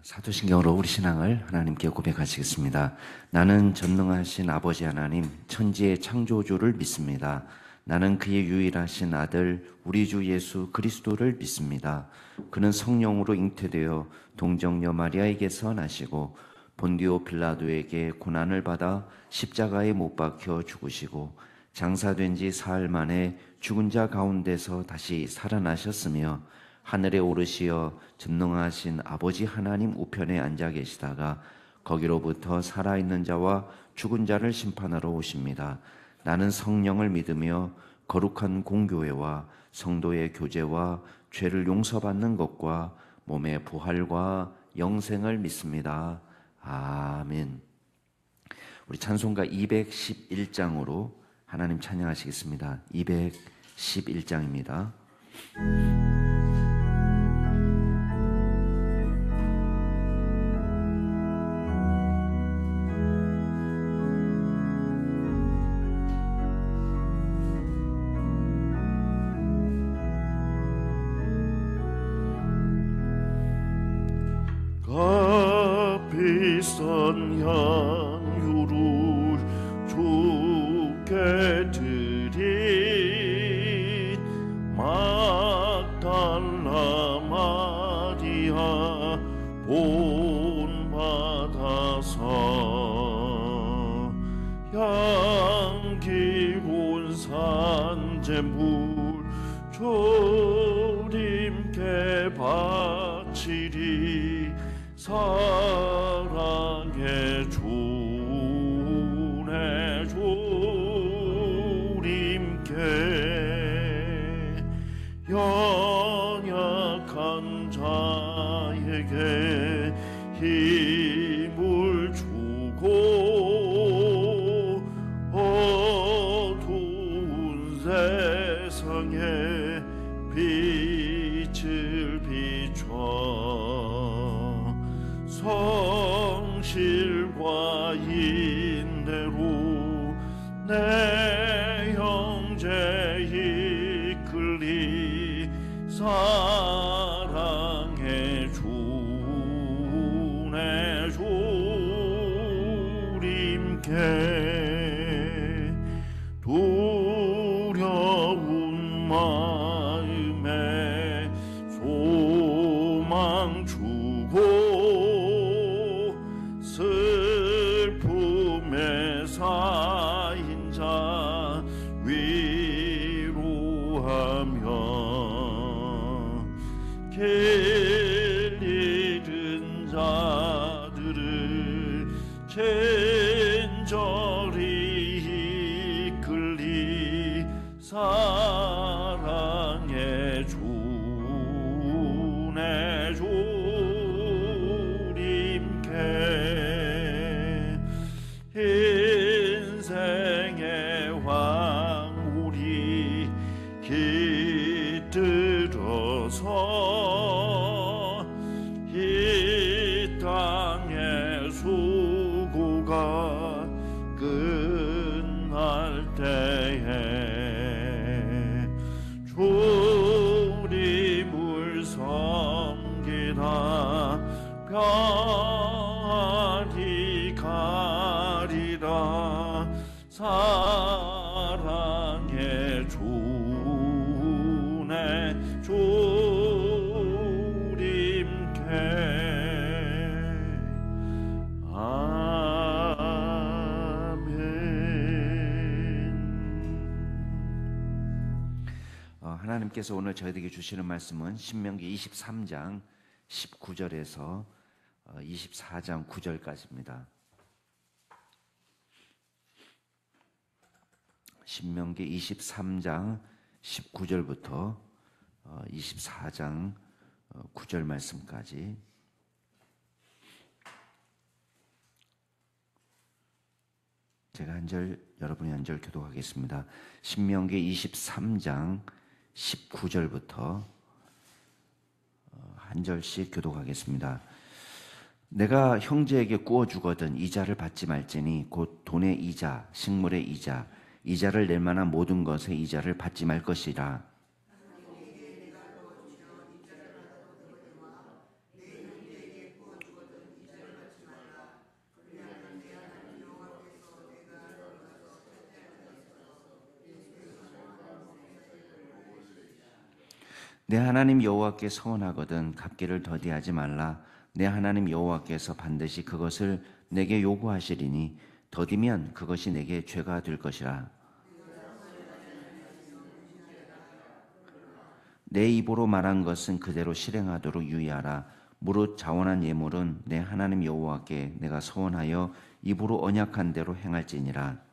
사도신경으로 우리 신앙을 하나님께 고백하시겠습니다. 나는 전능하신 아버지 하나님, 천지의 창조주를 믿습니다. 나는 그의 유일하신 아들 우리 주 예수 그리스도를 믿습니다. 그는 성령으로 잉태되어 동정녀 마리아에게서 나시고 본디오 빌라도에게 고난을 받아 십자가에 못 박혀 죽으시고 장사된 지 사흘 만에 죽은 자 가운데서 다시 살아나셨으며 하늘에 오르시어 전능하신 아버지 하나님 우편에 앉아 계시다가 거기로부터 살아있는 자와 죽은 자를 심판하러 오십니다. 나는 성령을 믿으며 거룩한 공교회와 성도의 교제와 죄를 용서받는 것과 몸의 부활과 영생을 믿습니다. 아멘. 우리 찬송가 211장으로 하나님 찬양하시겠습니다. 211장입니다. 값비싼 향유를 주께 드린 막달라 마리아 본받아서 향기로운 산재물 주님께 바치리 사랑해 주네 주님께 연약한 자에게 힘을 주고 어두운 세상에 빛을 비춰 성실과 인내로 내 형제 이끌리 사랑해 주네 주님께 두려운 마음에 소망 주고 슬픔에 쌓인 자 위로하며 길 잃은 자들을 친절히 이끌리 사랑해 주네 주님께 인생의 황홀이 깃들어서 이 땅의 수고가 끝날 때에 주님을 섬기다 평안히 가리라 사랑해 주네 주님께 하나님께서 오늘 저희에게 주시는 말씀은 신명기 23장 19절에서 24장 9절까지입니다. 신명기 23장 19절부터 24장 9절 말씀까지 제가 한 절, 여러분이 한 절 교독하겠습니다. 신명기 23장 19절부터 한 절씩 교독하겠습니다. 내가 형제에게 구워 주거든 이자를 받지 말지니 곧 돈의 이자, 식물의 이자, 이자를 낼 만한 모든 것의 이자를 받지 말 것이라. 내 하나님 여호와께 서원하거든 갚기를 더디하지 말라. 내 하나님 여호와께서 반드시 그것을 내게 요구하시리니 더디면 그것이 내게 죄가 될 것이라. 내 입으로 말한 것은 그대로 실행하도록 유의하라. 무릇 자원한 예물은 내 하나님 여호와께 내가 서원하여 입으로 언약한 대로 행할지니라.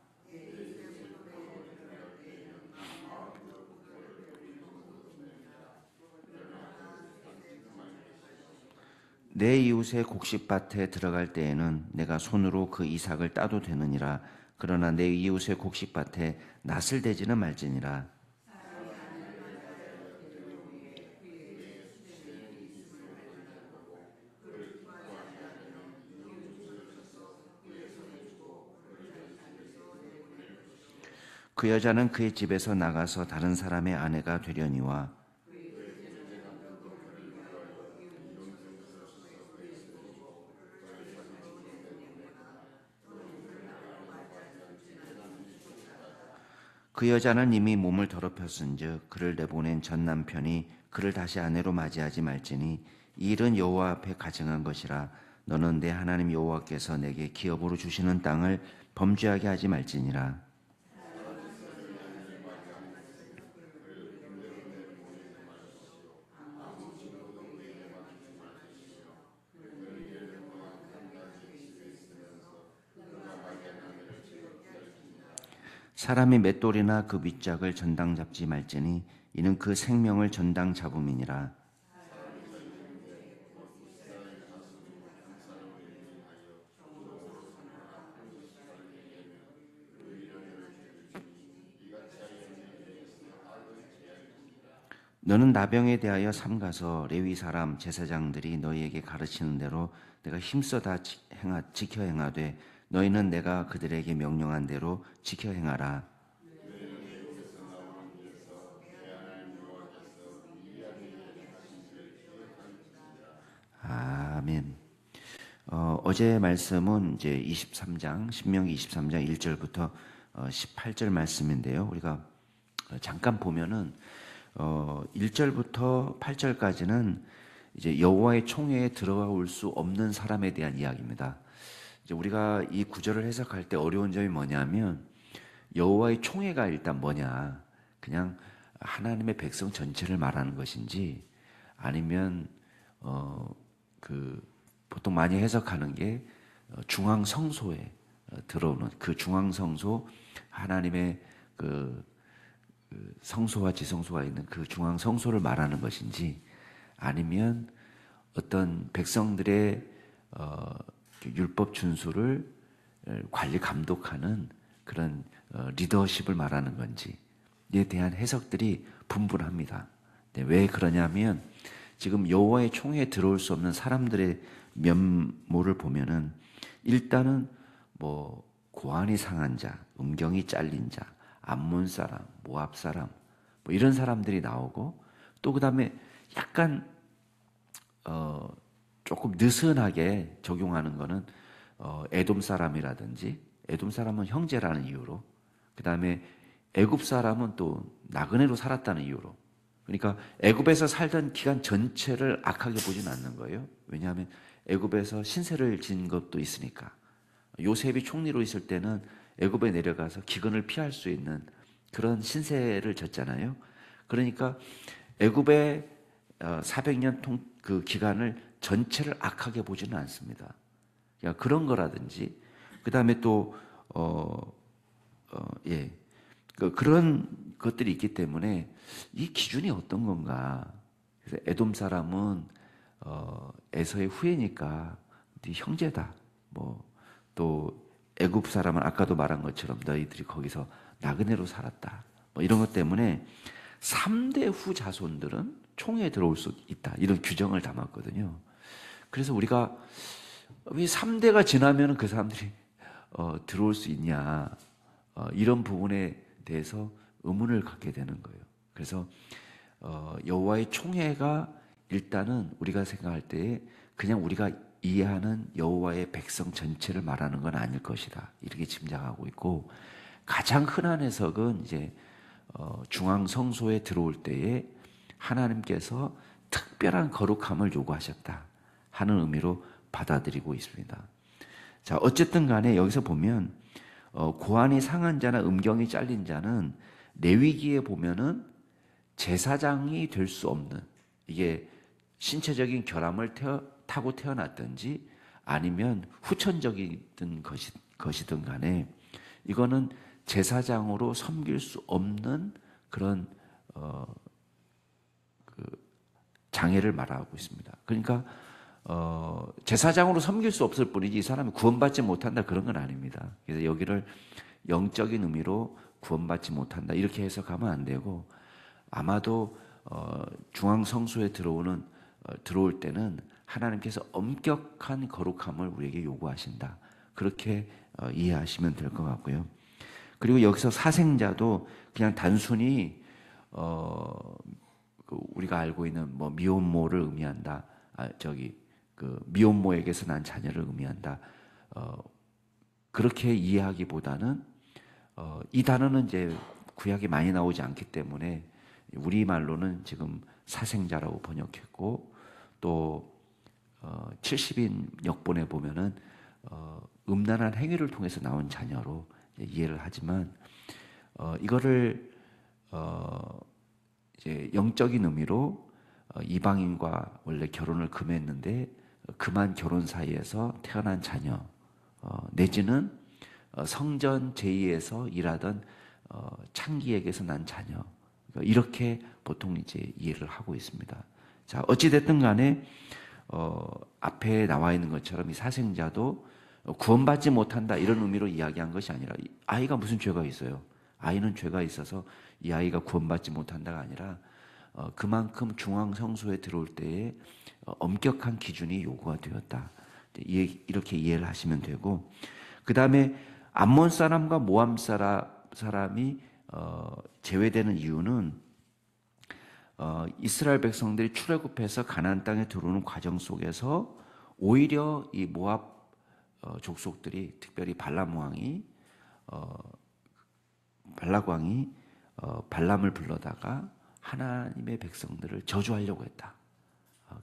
내 이웃의 곡식밭에 들어갈 때에는 내가 손으로 그 이삭을 따도 되느니라. 그러나 내 이웃의 곡식밭에 낫을 대지는 말지니라. 그 여자는 그의 집에서 나가서 다른 사람의 아내가 되려니와 그 여자는 이미 몸을 더럽혔은즉 그를 내보낸 전 남편이 그를 다시 아내로 맞이하지 말지니 이 일은 여호와 앞에 가증한 것이라. 너는 내 하나님 여호와께서 내게 기업으로 주시는 땅을 범죄하게 하지 말지니라. 사람이 맷돌이나 그 윗짝을 전당 잡지 말지니 이는 그 생명을 전당 잡음이니라. 너는 나병에 대하여 삼가서 레위 사람 제사장들이 너희에게 가르치는 대로 내가 힘써 다 지켜 행하되 너희는 내가 그들에게 명령한 대로 지켜 행하라. 아멘. 어제 말씀은 이제 23장 신명기 23장 1절부터 18절 말씀인데요. 우리가 잠깐 보면은 1절부터 8절까지는 이제 여호와의 총회에 들어올 수 없는 사람에 대한 이야기입니다. 이제 우리가 이 구절을 해석할 때 어려운 점이 뭐냐면 여호와의 총회가 일단 뭐냐? 그냥 하나님의 백성 전체를 말하는 것인지 아니면 보통 많이 해석하는 게 중앙 성소에 들어오는 그 중앙 성소 하나님의 그 성소와 지성소가 있는 그 중앙 성소를 말하는 것인지 아니면 어떤 백성들의 율법 준수를 관리 감독하는 그런 리더십을 말하는 건지에 대한 해석들이 분분합니다. 네, 왜 그러냐면 지금 여호와의 총회에 들어올 수 없는 사람들의 면모를 보면은 일단은 뭐 고안이 상한 자, 음경이 잘린 자, 암몬 사람, 모압 사람 뭐 이런 사람들이 나오고 또 그다음에 약간 조금 느슨하게 적용하는 거는 에돔 사람이라든지 에돔 사람은 형제라는 이유로 그다음에 애굽 사람은 또 나그네로 살았다는 이유로 그러니까 애굽에서 살던 기간 전체를 악하게 보진 않는 거예요. 왜냐하면 애굽에서 신세를 진 것도 있으니까. 요셉이 총리로 있을 때는 애굽에 내려가서 기근을 피할 수 있는 그런 신세를 졌잖아요. 그러니까 애굽의 400년 그 기간을 전체를 악하게 보지는 않습니다. 그러니까 그런 거라든지 그다음에 또 그런 것들이 있기 때문에 이 기준이 어떤 건가? 그래서 에돔 사람은 에서의 후예니까 네 형제다. 뭐 또 애굽 사람은 아까도 말한 것처럼 너희들이 거기서 나그네로 살았다. 뭐 이런 것 때문에 3대 후 자손들은 총회에 들어올 수 있다. 이런 규정을 담았거든요. 그래서 우리가 왜 3대가 지나면 그 사람들이 들어올 수 있냐. 이런 부분에 대해서 의문을 갖게 되는 거예요. 그래서 여호와의 총회가 일단은 우리가 생각할 때에 그냥 우리가 이해하는 여호와의 백성 전체를 말하는 건 아닐 것이다. 이렇게 짐작하고 있고 가장 흔한 해석은 이제 중앙 성소에 들어올 때에 하나님께서 특별한 거룩함을 요구하셨다 하는 의미로 받아들이고 있습니다. 자, 어쨌든 간에 여기서 보면 고환이 상한 자나 음경이 잘린 자는 레위기에 보면은 제사장이 될 수 없는, 이게 신체적인 결함을 타고 태어났든지 아니면 후천적이든 것이든 간에 이거는 제사장으로 섬길 수 없는 그런 장애를 말하고 있습니다. 그러니까 제사장으로 섬길 수 없을 뿐이지 이 사람이 구원받지 못한다 그런 건 아닙니다. 그래서 여기를 영적인 의미로 구원받지 못한다 이렇게 해석하면 안 되고, 아마도 중앙 성소에 들어올 때는 하나님께서 엄격한 거룩함을 우리에게 요구하신다 그렇게 이해하시면 될 것 같고요. 그리고 여기서 사생자도 그냥 단순히 우리가 알고 있는 뭐 미혼모를 의미한다. 미혼모에게서 난 자녀를 의미한다. 그렇게 이해하기보다는 이 단어는 이제 구약이 많이 나오지 않기 때문에 우리말로는 지금 사생자라고 번역했고, 또 70인 역본에 보면은 음란한 행위를 통해서 나온 자녀로 이해를 하지만, 이거를 이제 영적인 의미로 이방인과 원래 결혼을 금했는데 금한 결혼 사이에서 태어난 자녀, 내지는 성전 제2에서 일하던 창기에게서 난 자녀, 이렇게 보통 이제 이해를 하고 있습니다. 자, 어찌 됐든 간에 앞에 나와 있는 것처럼 이 사생자도 구원받지 못한다 이런 의미로 이야기한 것이 아니라, 아이가 무슨 죄가 있어요? 아이는 죄가 있어서 이 아이가 구원받지 못한다가 아니라 그만큼 중앙 성소에 들어올 때에 엄격한 기준이 요구가 되었다. 이렇게 이해를 하시면 되고, 그 다음에 암몬 사람과 모압 사람이 제외되는 이유는 이스라엘 백성들이 출애굽해서 가나안 땅에 들어오는 과정 속에서 오히려 이 모압 족속들이, 특별히 발람 왕이 발람을 불러다가 하나님의 백성들을 저주하려고 했다.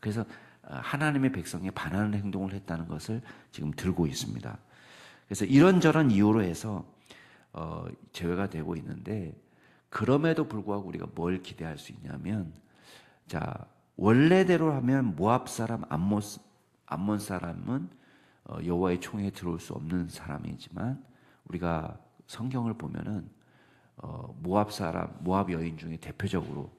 그래서 하나님의 백성에 반하는 행동을 했다는 것을 지금 들고 있습니다. 그래서 이런저런 이유로 해서 제외가 되고 있는데, 그럼에도 불구하고 우리가 뭘 기대할 수 있냐면, 자, 원래대로 하면 모압 사람, 암몬 사람은 여호와의 총회에 들어올 수 없는 사람이지만, 우리가 성경을 보면은 모압 여인 중에 대표적으로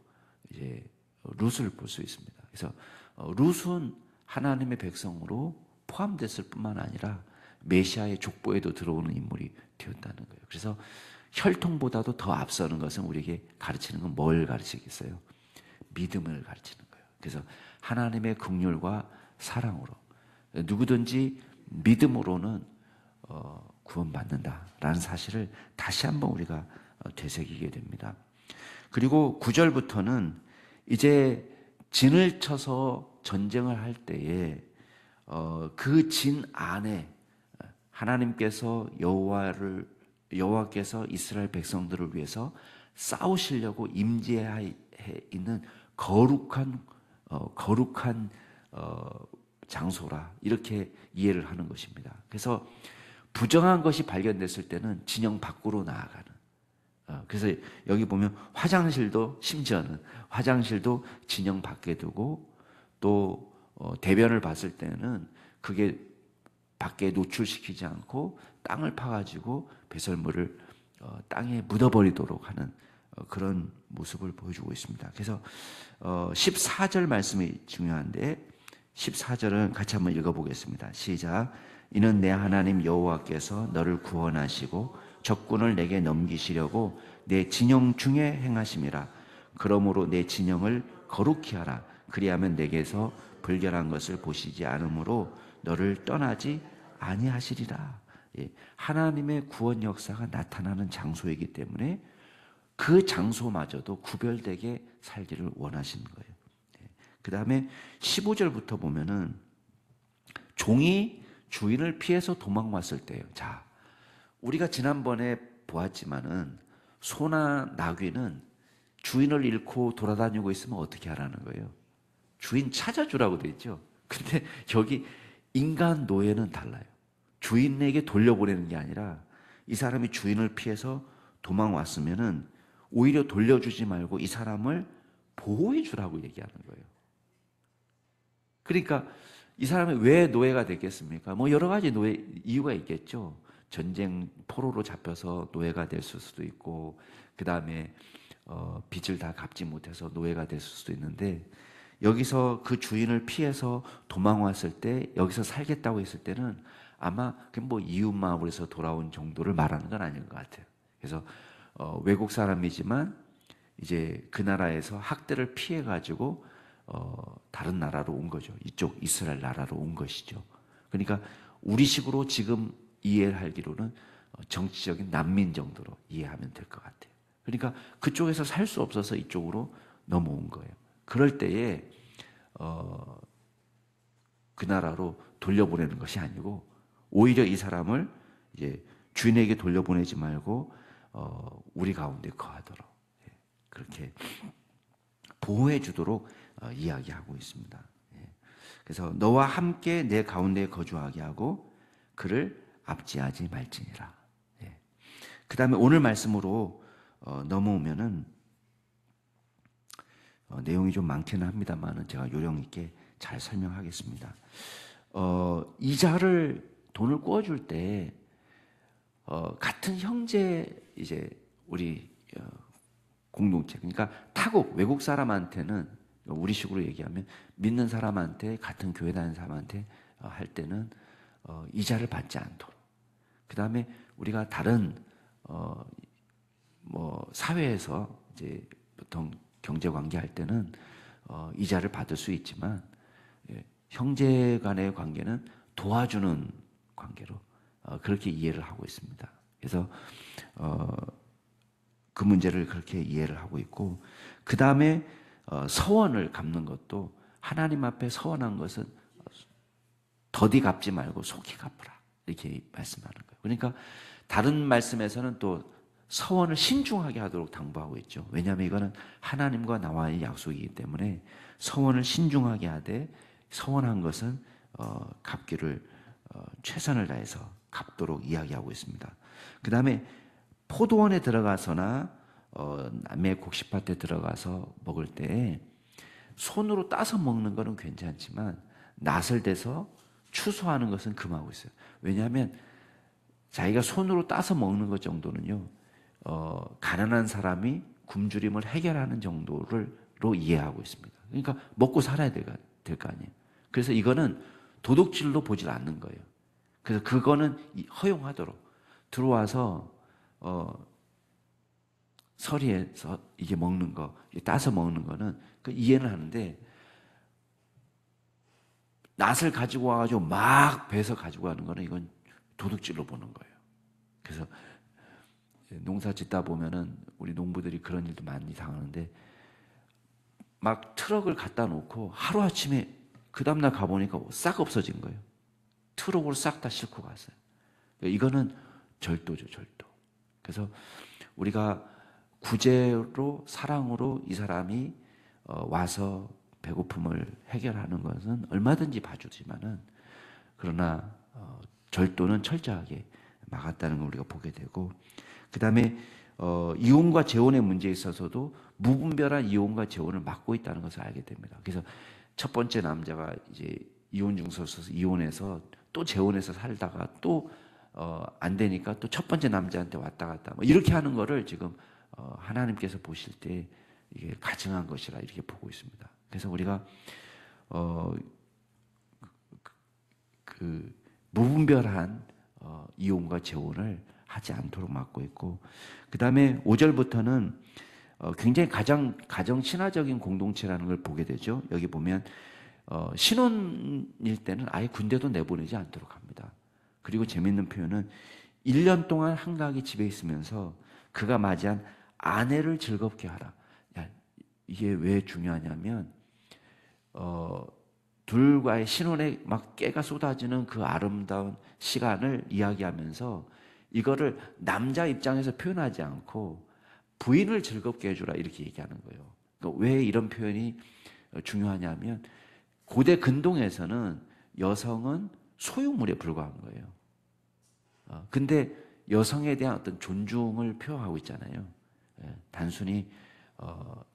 이제 룻을 볼 수 있습니다. 그래서 룻은 하나님의 백성으로 포함됐을 뿐만 아니라 메시아의 족보에도 들어오는 인물이 되었다는 거예요. 그래서 혈통보다도 더 앞서는 것은 우리에게 가르치는 건 뭘 가르치겠어요? 믿음을 가르치는 거예요. 그래서 하나님의 긍휼과 사랑으로 누구든지 믿음으로는 구원받는다라는 사실을 다시 한번 우리가 되새기게 됩니다. 그리고 9절부터는 이제 진을 쳐서 전쟁을 할 때에 그 진 안에 하나님께서 여호와께서 이스라엘 백성들을 위해서 싸우시려고 임재해 있는 거룩한 장소라, 이렇게 이해를 하는 것입니다. 그래서 부정한 것이 발견됐을 때는 진영 밖으로 나아가는, 그래서 여기 보면 심지어는 화장실도 진영 밖에 두고, 또 대변을 봤을 때는 그게 밖에 노출시키지 않고 땅을 파가지고 배설물을 땅에 묻어버리도록 하는 그런 모습을 보여주고 있습니다. 그래서 14절 말씀이 중요한데, 14절은 같이 한번 읽어보겠습니다. 시작. 이는 내 하나님 여호와께서 너를 구원하시고 적군을 내게 넘기시려고 내 진영 중에 행하심이라. 그러므로 내 진영을 거룩히 하라. 그리하면 내게서 불결한 것을 보시지 않으므로 너를 떠나지 아니하시리라. 하나님의 구원 역사가 나타나는 장소이기 때문에 그 장소마저도 구별되게 살기를 원하시는 거예요. 그 다음에 15절부터 보면은 종이 주인을 피해서 도망왔을 때예요. 자, 우리가 지난번에 보았지만은 소나 나귀는 주인을 잃고 돌아다니고 있으면 어떻게 하라는 거예요? 주인 찾아주라고 돼 있죠. 근데 여기 인간 노예는 달라요. 주인에게 돌려보내는 게 아니라 이 사람이 주인을 피해서 도망왔으면은 오히려 돌려주지 말고 이 사람을 보호해 주라고 얘기하는 거예요. 그러니까 이 사람이 왜 노예가 됐겠습니까? 뭐 여러 가지 노예 이유가 있겠죠. 전쟁 포로로 잡혀서 노예가 됐을 수도 있고, 그 다음에 빚을 다 갚지 못해서 노예가 됐을 수도 있는데, 여기서 그 주인을 피해서 도망왔을 때 여기서 살겠다고 했을 때는 아마 뭐 이웃 마을에서 돌아온 정도를 말하는 건 아닌 것 같아요. 그래서 외국 사람이지만 이제 그 나라에서 학대를 피해 가지고 다른 나라로 온 거죠. 이쪽 이스라엘 나라로 온 것이죠. 그러니까 우리식으로 지금 이해하기로는 정치적인 난민 정도로 이해하면 될 것 같아요. 그러니까 그쪽에서 살 수 없어서 이쪽으로 넘어온 거예요. 그럴 때에 그 나라로 돌려보내는 것이 아니고 오히려 이 사람을 이제 주인에게 돌려보내지 말고 우리 가운데 거하도록 그렇게 보호해 주도록 이야기하고 있습니다. 그래서 너와 함께 내 가운데 거주하게 하고 그를 압제하지 말지니라. 그 다음에 오늘 말씀으로 넘어오면은 내용이 좀 많기는 합니다만 제가 요령 있게 잘 설명하겠습니다. 이자를 돈을 꿔줄 때 같은 형제 이제 우리 공동체, 그러니까 타국 외국 사람한테는 우리식으로 얘기하면 믿는 사람한테 같은 교회 다니는 사람한테 할 때는 이자를 받지 않도록. 그 다음에 우리가 다른 뭐 사회에서 이제 보통 경제 관계 할 때는 이자를 받을 수 있지만 형제 간의 관계는 도와주는 관계로 그렇게 이해를 하고 있습니다. 그래서 그 문제를 그렇게 이해를 하고 있고, 그 다음에 서원을 갚는 것도 하나님 앞에 서원한 것은 더디 갚지 말고 속히 갚으라 이렇게 말씀하는 거예요. 그러니까 다른 말씀에서는 또 서원을 신중하게 하도록 당부하고 있죠. 왜냐하면 이거는 하나님과 나와의 약속이기 때문에 서원을 신중하게 하되 서원한 것은 갚기를 최선을 다해서 갚도록 이야기하고 있습니다. 그 다음에 포도원에 들어가서나 남의 곡식밭에 들어가서 먹을 때 손으로 따서 먹는 것은 괜찮지만 낫을 대서 추수하는 것은 금하고 있어요. 왜냐하면 자기가 손으로 따서 먹는 것 정도는요, 가난한 사람이 굶주림을 해결하는 정도로 이해하고 있습니다. 그러니까 먹고 살아야 될 거 아니에요. 그래서 이거는 도둑질로 보질 않는 거예요. 그래서 그거는 허용하도록 들어와서 서리에서 이게 먹는 거, 따서 먹는 거는 그 이해는 하는데 낫을 가지고 와가지고 막 배서 가지고 가는 거는 이건 도둑질로 보는 거예요. 그래서 농사 짓다 보면은 우리 농부들이 그런 일도 많이 당하는데 막 트럭을 갖다 놓고 하루아침에 그 다음날 가보니까 싹 없어진 거예요. 트럭으로 싹 다 싣고 갔어요. 이거는 절도죠, 절도. 그래서 우리가 구제로 사랑으로 이 사람이 와서 배고픔을 해결하는 것은 얼마든지 봐주지만은 그러나 절도는 철저하게 막았다는 걸 우리가 보게 되고, 그 다음에 이혼과 재혼의 문제에 있어서도 무분별한 이혼과 재혼을 막고 있다는 것을 알게 됩니다. 그래서 첫 번째 남자가 이제 이혼 증서를 써서 이혼해서 또 재혼해서 살다가 또 안 되니까 또 첫 번째 남자한테 왔다 갔다 뭐 이렇게 하는 거를 지금 하나님께서 보실 때 이게 가증한 것이라 이렇게 보고 있습니다. 그래서 우리가 그 무분별한 이혼과 재혼을 하지 않도록 막고 있고, 그 다음에 5절부터는 굉장히 가정 친화적인 공동체라는 걸 보게 되죠. 여기 보면 신혼일 때는 아예 군대도 내보내지 않도록 합니다. 그리고 재밌는 표현은 1년 동안 한가하게 집에 있으면서 그가 맞이한 아내를 즐겁게 하라. 야, 이게 왜 중요하냐면 둘과의 신혼에 막 깨가 쏟아지는 그 아름다운 시간을 이야기하면서 이거를 남자 입장에서 표현하지 않고 부인을 즐겁게 해주라 이렇게 얘기하는 거예요. 그러니까 왜 이런 표현이 중요하냐면 고대 근동에서는 여성은 소유물에 불과한 거예요. 근데 여성에 대한 어떤 존중을 표하고 있잖아요. 단순히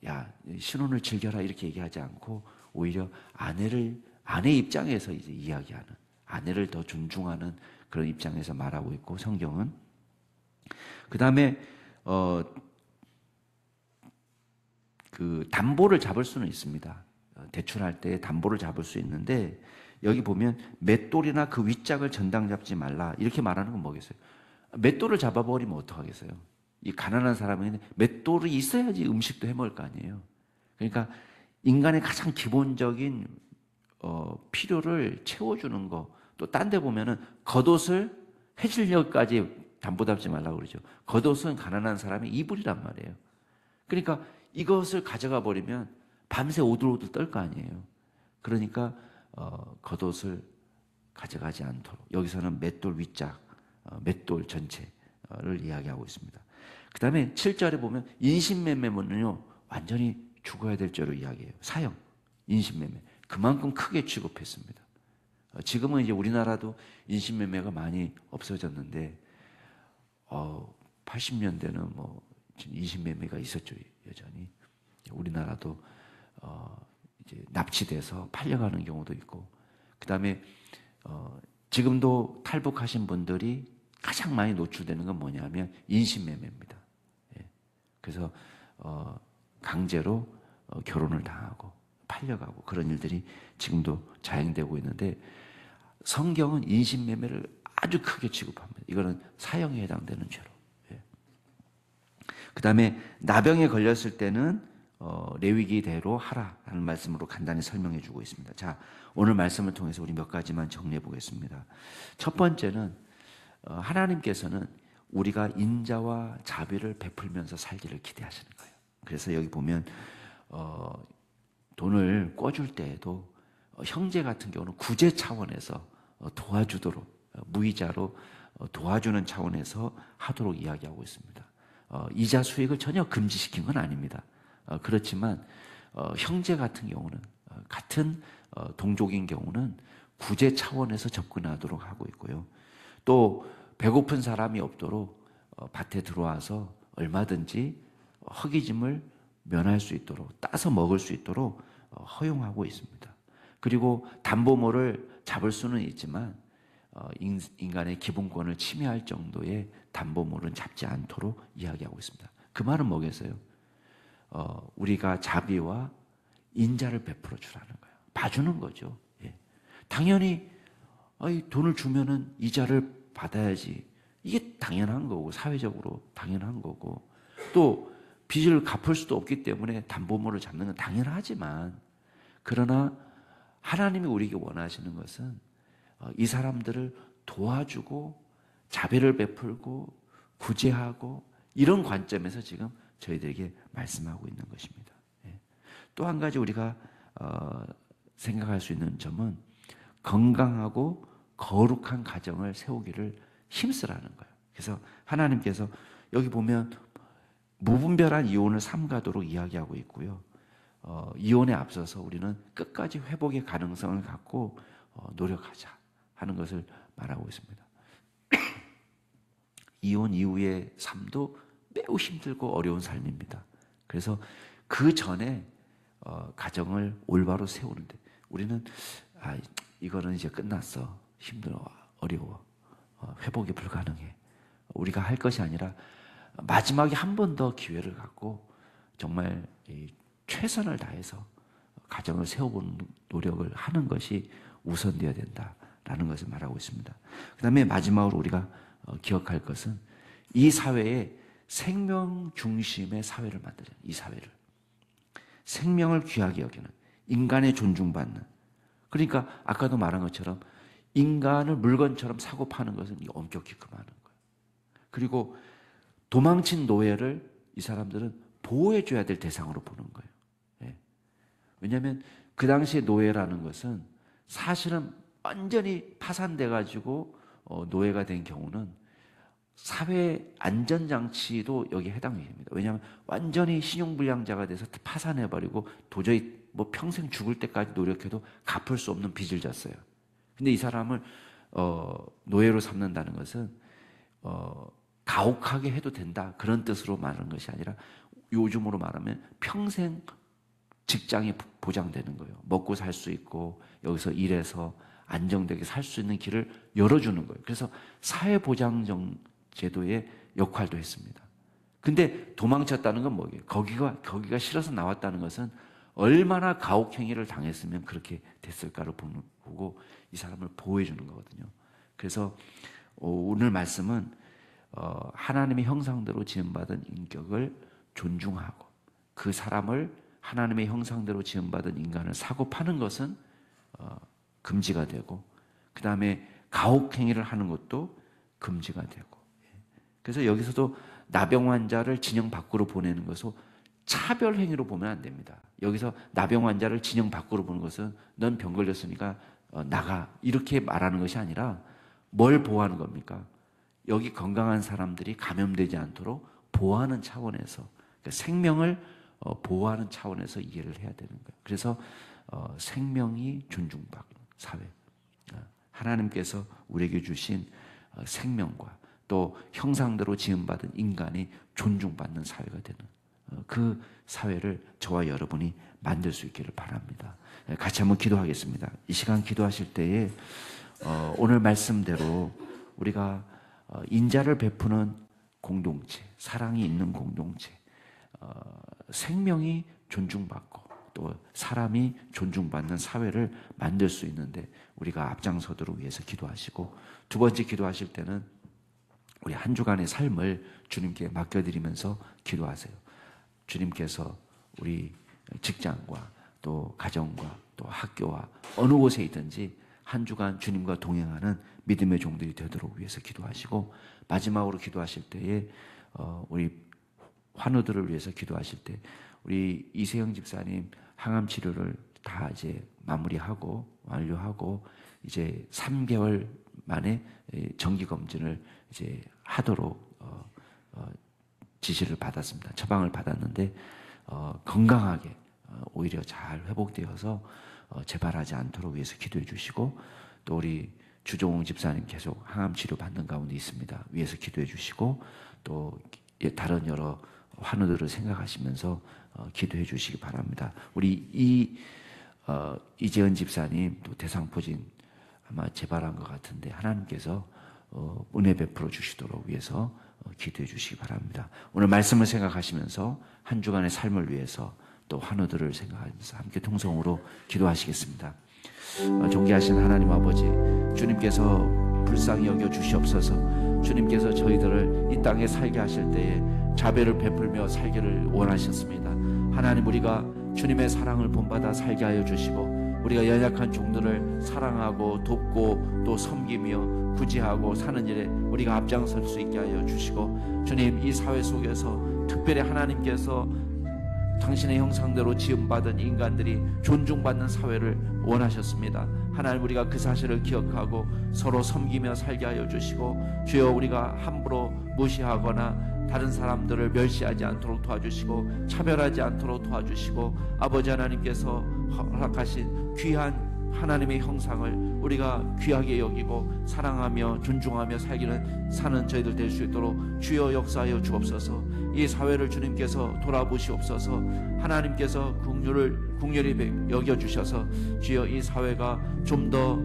야 신혼을 즐겨라 이렇게 얘기하지 않고 오히려 아내 입장에서 이제 이야기하는 아내를 더 존중하는 그런 입장에서 말하고 있고 성경은 그 다음에 그 담보를 잡을 수는 있습니다. 대출할 때 담보를 잡을 수 있는데 여기 보면 맷돌이나 그 윗짝을 전당 잡지 말라 이렇게 말하는 건 뭐겠어요? 맷돌을 잡아버리면 어떡하겠어요? 이 가난한 사람은 맷돌이 있어야지 음식도 해먹을 거 아니에요. 그러니까 인간의 가장 기본적인 필요를 채워주는 거. 또 딴 데 보면은 겉옷을 해질녘까지 담보 잡지 말라고 그러죠. 겉옷은 가난한 사람의 이불이란 말이에요. 그러니까 이것을 가져가 버리면 밤새 오들오들 떨 거 아니에요. 그러니까 겉옷을 가져가지 않도록 여기서는 맷돌 윗짝, 맷돌 전체를 이야기하고 있습니다. 그 다음에 7절에 보면 인신매매는요 완전히 죽어야 될 죄로 이야기해요. 사형, 인신매매 그만큼 크게 취급했습니다. 지금은 이제 우리나라도 인신매매가 많이 없어졌는데 80년대는 뭐 인신매매가 있었죠. 여전히 우리나라도 이제 납치돼서 팔려가는 경우도 있고 그 다음에 지금도 탈북하신 분들이 가장 많이 노출되는 건 뭐냐면 인신매매입니다. 그래서 강제로 결혼을 당하고 팔려가고 그런 일들이 지금도 자행되고 있는데 성경은 인신매매를 아주 크게 취급합니다. 이거는 사형에 해당되는 죄로. 그 다음에 나병에 걸렸을 때는 레위기대로 하라라는 말씀으로 간단히 설명해 주고 있습니다. 자, 오늘 말씀을 통해서 우리 몇 가지만 정리해 보겠습니다. 첫 번째는 하나님께서는 우리가 인자와 자비를 베풀면서 살기를 기대하시는 거예요. 그래서 여기 보면 돈을 꿔줄 때에도 형제 같은 경우는 구제 차원에서 도와주도록 무이자로 도와주는 차원에서 하도록 이야기하고 있습니다. 이자 수익을 전혀 금지시킨 건 아닙니다. 그렇지만 형제 같은 경우는 같은 동족인 경우는 구제 차원에서 접근하도록 하고 있고요. 또 배고픈 사람이 없도록 밭에 들어와서 얼마든지 허기짐을 면할 수 있도록 따서 먹을 수 있도록 허용하고 있습니다. 그리고 담보물을 잡을 수는 있지만 인간의 기본권을 침해할 정도의 담보물은 잡지 않도록 이야기하고 있습니다. 그 말은 뭐겠어요? 우리가 자비와 인자를 베풀어 주라는 거예요. 봐주는 거죠. 예. 당연히 돈을 주면은 이자를 받아야지. 이게 당연한 거고 사회적으로 당연한 거고 또 빚을 갚을 수도 없기 때문에 담보물을 잡는 건 당연하지만 그러나 하나님이 우리에게 원하시는 것은 이 사람들을 도와주고 자비를 베풀고 구제하고 이런 관점에서 지금 저희들에게 말씀하고 있는 것입니다. 또 한 가지 우리가 생각할 수 있는 점은 건강하고 거룩한 가정을 세우기를 힘쓰라는 거예요. 그래서 하나님께서 여기 보면 무분별한 이혼을 삼가도록 이야기하고 있고요. 이혼에 앞서서 우리는 끝까지 회복의 가능성을 갖고 노력하자 하는 것을 말하고 있습니다. 이혼 이후의 삶도 매우 힘들고 어려운 삶입니다. 그래서 그 전에 가정을 올바로 세우는데 우리는 이거는 이제 끝났어. 힘들어. 어려워. 회복이 불가능해. 우리가 할 것이 아니라 마지막에 한 번 더 기회를 갖고 정말 최선을 다해서 가정을 세워보는 노력을 하는 것이 우선되어야 된다라는 것을 말하고 있습니다. 그 다음에 마지막으로 우리가 기억할 것은 이 사회에 생명 중심의 사회를 만들어야 이 사회를. 생명을 귀하게 여기는, 인간의 존중받는. 그러니까 아까도 말한 것처럼 인간을 물건처럼 사고 파는 것은 엄격히 금하는 거예요. 그리고 도망친 노예를 이 사람들은 보호해줘야 될 대상으로 보는 거예요. 예. 왜냐하면 그 당시에 노예라는 것은 사실은 완전히 파산돼가지고 노예가 된 경우는 사회 안전장치도 여기에 해당이 됩니다. 왜냐하면 완전히 신용불량자가 돼서 파산해버리고 도저히 뭐 평생 죽을 때까지 노력해도 갚을 수 없는 빚을 졌어요. 근데 이 사람을 노예로 삼는다는 것은 가혹하게 해도 된다 그런 뜻으로 말하는 것이 아니라 요즘으로 말하면 평생 직장이 보장되는 거예요. 먹고 살 수 있고 여기서 일해서 안정되게 살 수 있는 길을 열어주는 거예요. 그래서 사회보장 제도의 역할도 했습니다. 근데 도망쳤다는 건 뭐예요? 거기가 싫어서 나왔다는 것은 얼마나 가혹행위를 당했으면 그렇게 됐을까를 보고 이 사람을 보호해 주는 거거든요. 그래서 오늘 말씀은 하나님의 형상대로 지음받은 인격을 존중하고 그 사람을 하나님의 형상대로 지음받은 인간을 사고 파는 것은 금지가 되고 그 다음에 가혹행위를 하는 것도 금지가 되고 그래서 여기서도 나병 환자를 진영 밖으로 보내는 것은 차별 행위로 보면 안 됩니다. 여기서 나병 환자를 진영 밖으로 보는 것은 넌 병 걸렸으니까 나가 이렇게 말하는 것이 아니라 뭘 보호하는 겁니까? 여기 건강한 사람들이 감염되지 않도록 보호하는 차원에서 그러니까 생명을 보호하는 차원에서 이해를 해야 되는 거예요. 그래서 생명이 존중받는 사회 하나님께서 우리에게 주신 생명과 또 형상대로 지음받은 인간이 존중받는 사회가 되는 그 사회를 저와 여러분이 만들 수 있기를 바랍니다. 같이 한번 기도하겠습니다. 이 시간 기도하실 때에 오늘 말씀대로 우리가 인자를 베푸는 공동체, 사랑이 있는 공동체, 생명이 존중받고 또 사람이 존중받는 사회를 만들 수 있는데 우리가 앞장서도록 위해서 기도하시고 두 번째 기도하실 때는 우리 한 주간의 삶을 주님께 맡겨드리면서 기도하세요. 주님께서 우리 직장과 또 가정과 또 학교와 어느 곳에 있든지 한 주간 주님과 동행하는 믿음의 종들이 되도록 위해서 기도하시고 마지막으로 기도하실 때에 우리 환우들을 위해서 기도하실 때 우리 이세영 집사님 항암 치료를 다 이제 마무리하고 완료하고 이제 3개월 만에 정기 검진을 이제 하도록 지시를 받았습니다. 처방을 받았는데 건강하게 오히려 잘 회복되어서 재발하지 않도록 위해서 기도해 주시고 또 우리 주종웅 집사님 계속 항암 치료 받는 가운데 있습니다. 위해서 기도해 주시고 또 다른 여러 환우들을 생각하시면서 기도해 주시기 바랍니다. 우리 이재은 집사님 또 대상포진 아마 재발한 것 같은데 하나님께서 은혜 베풀어 주시도록 위해서 기도해 주시기 바랍니다. 오늘 말씀을 생각하시면서 한 주간의 삶을 위해서 또 환우들을 생각하면서 함께 통성으로 기도하시겠습니다. 존귀하신 하나님 아버지, 주님께서 불쌍히 여겨 주시옵소서. 주님께서 저희들을 이 땅에 살게 하실 때에 자비를 베풀며 살기를 원하셨습니다. 하나님, 우리가 주님의 사랑을 본받아 살게 하여 주시고 우리가 연약한 종들을 사랑하고 돕고 또 섬기며 구제하고 사는 일에 우리가 앞장설 수 있게 하여 주시고 주님, 이 사회 속에서 특별히 하나님께서 당신의 형상대로 지음받은 인간들이 존중받는 사회를 원하셨습니다. 하나님, 우리가 그 사실을 기억하고 서로 섬기며 살게 하여 주시고 주여, 우리가 함부로 무시하거나 다른 사람들을 멸시하지 않도록 도와주시고 차별하지 않도록 도와주시고 아버지 하나님께서 허락하신 귀한 하나님의 형상을 우리가 귀하게 여기고 사랑하며 존중하며 사는 저희들 될 수 있도록 주여 역사하여 주옵소서. 이 사회를 주님께서 돌아보시옵소서. 하나님께서 긍휼히 여겨주셔서 주여 이 사회가 좀 더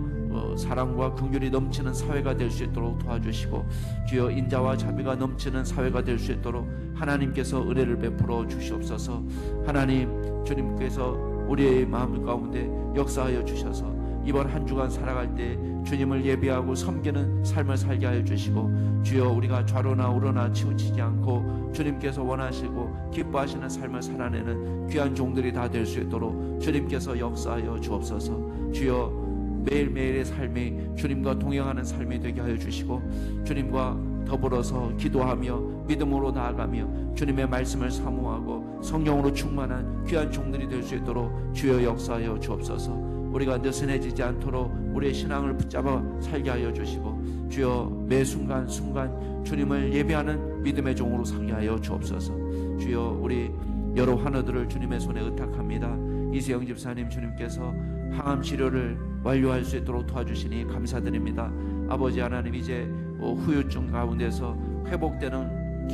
사랑과 긍휼이 넘치는 사회가 될 수 있도록 도와주시고 주여 인자와 자비가 넘치는 사회가 될 수 있도록 하나님께서 은혜를 베풀어 주시옵소서. 하나님, 주님께서 우리의 마음 가운데 역사하여 주셔서 이번 한 주간 살아갈 때 주님을 예배하고 섬기는 삶을 살게 하여 주시고 주여, 우리가 좌로나 우로나 치우치지 않고 주님께서 원하시고 기뻐하시는 삶을 살아내는 귀한 종들이 다 될 수 있도록 주님께서 역사하여 주옵소서. 주여, 매일매일의 삶이 주님과 동행하는 삶이 되게 하여 주시고 주님과 더불어서 기도하며 믿음으로 나아가며 주님의 말씀을 사모하고 성령으로 충만한 귀한 종들이 될 수 있도록 주여 역사하여 주옵소서. 우리가 느슨해지지 않도록 우리의 신앙을 붙잡아 살게 하여 주시고 주여 매 순간 주님을 예배하는 믿음의 종으로 살게 하여 주옵소서. 주여 우리 여러 환우들을 주님의 손에 의탁합니다. 이세영 집사님 주님께서 항암 치료를 완료할 수 있도록 도와주시니 감사드립니다. 아버지 하나님, 이제 후유증 가운데서 회복되는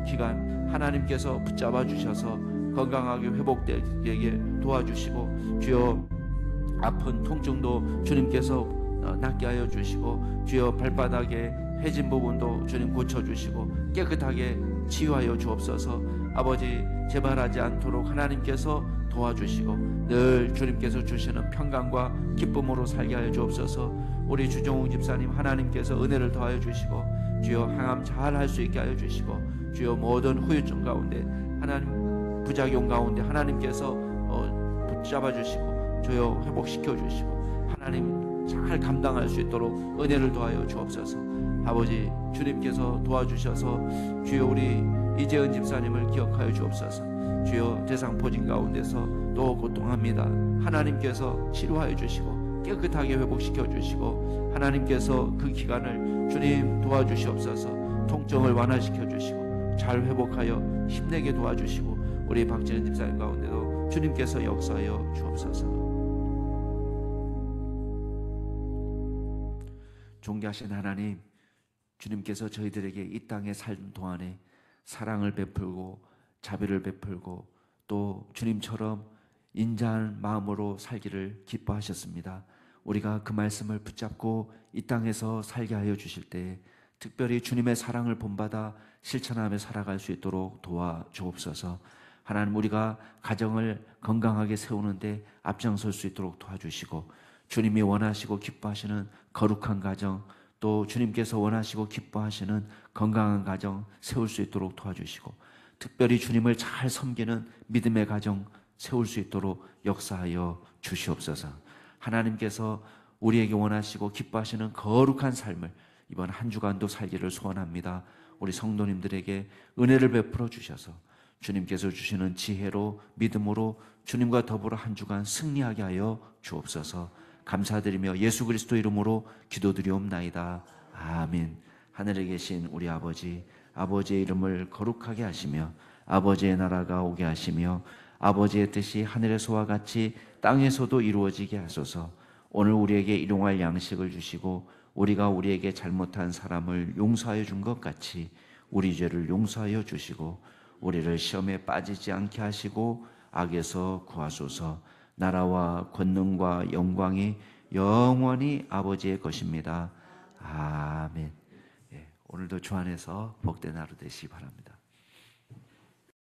기간 하나님께서 붙잡아 주셔서 건강하게 회복되게 도와주시고 주여 아픈 통증도 주님께서 낫게 하여 주시고 주여 발바닥에 해진 부분도 주님 고쳐주시고 깨끗하게 치유하여 주옵소서. 아버지 재발하지 않도록 하나님께서 도와주시고 늘 주님께서 주시는 평강과 기쁨으로 살게 하여 주옵소서. 우리 주종욱 집사님 하나님께서 은혜를 더하여 주시고 주여 항암 잘 할 수 있게 하여 주시고 주여 모든 후유증 가운데 하나님 부작용 가운데 하나님께서 붙잡아 주시고 주여 회복시켜 주시고 하나님 잘 감당할 수 있도록 은혜를 더하여 주옵소서. 아버지 주님께서 도와주셔서 주여 우리 이재은 집사님을 기억하여 주옵소서. 주여 대상포진 가운데서 또 고통합니다. 하나님께서 치료하여 주시고 깨끗하게 회복시켜 주시고 하나님께서 그 기간을 주님 도와주시옵소서. 통증을 완화시켜 주시고 잘 회복하여 힘내게 도와주시고 우리 박재은 집사님 가운데도 주님께서 역사하여 주옵소서. 존귀하신 하나님, 주님께서 저희들에게 이 땅에 살던 동안에 사랑을 베풀고 자비를 베풀고 또 주님처럼 인자한 마음으로 살기를 기뻐하셨습니다. 우리가 그 말씀을 붙잡고 이 땅에서 살게 하여 주실 때 특별히 주님의 사랑을 본받아 실천하며 살아갈 수 있도록 도와주옵소서. 하나님, 우리가 가정을 건강하게 세우는데 앞장설 수 있도록 도와주시고 주님이 원하시고 기뻐하시는 거룩한 가정, 또 주님께서 원하시고 기뻐하시는 건강한 가정 세울 수 있도록 도와주시고 특별히 주님을 잘 섬기는 믿음의 가정 세울 수 있도록 역사하여 주시옵소서. 하나님께서 우리에게 원하시고 기뻐하시는 거룩한 삶을 이번 한 주간도 살기를 소원합니다. 우리 성도님들에게 은혜를 베풀어 주셔서 주님께서 주시는 지혜로 믿음으로 주님과 더불어 한 주간 승리하게 하여 주옵소서. 감사드리며 예수 그리스도 이름으로 기도드리옵나이다. 아멘. 하늘에 계신 우리 아버지, 아버지의 이름을 거룩하게 하시며 아버지의 나라가 오게 하시며 아버지의 뜻이 하늘에서와 같이 땅에서도 이루어지게 하소서. 오늘 우리에게 일용할 양식을 주시고 우리가 우리에게 잘못한 사람을 용서하여 준 것 같이 우리 죄를 용서하여 주시고 우리를 시험에 빠지지 않게 하시고 악에서 구하소서. 나라와 권능과 영광이 영원히 아버지의 것입니다. 아멘. 오늘도 주 안에서 복된 하루 되시기 바랍니다.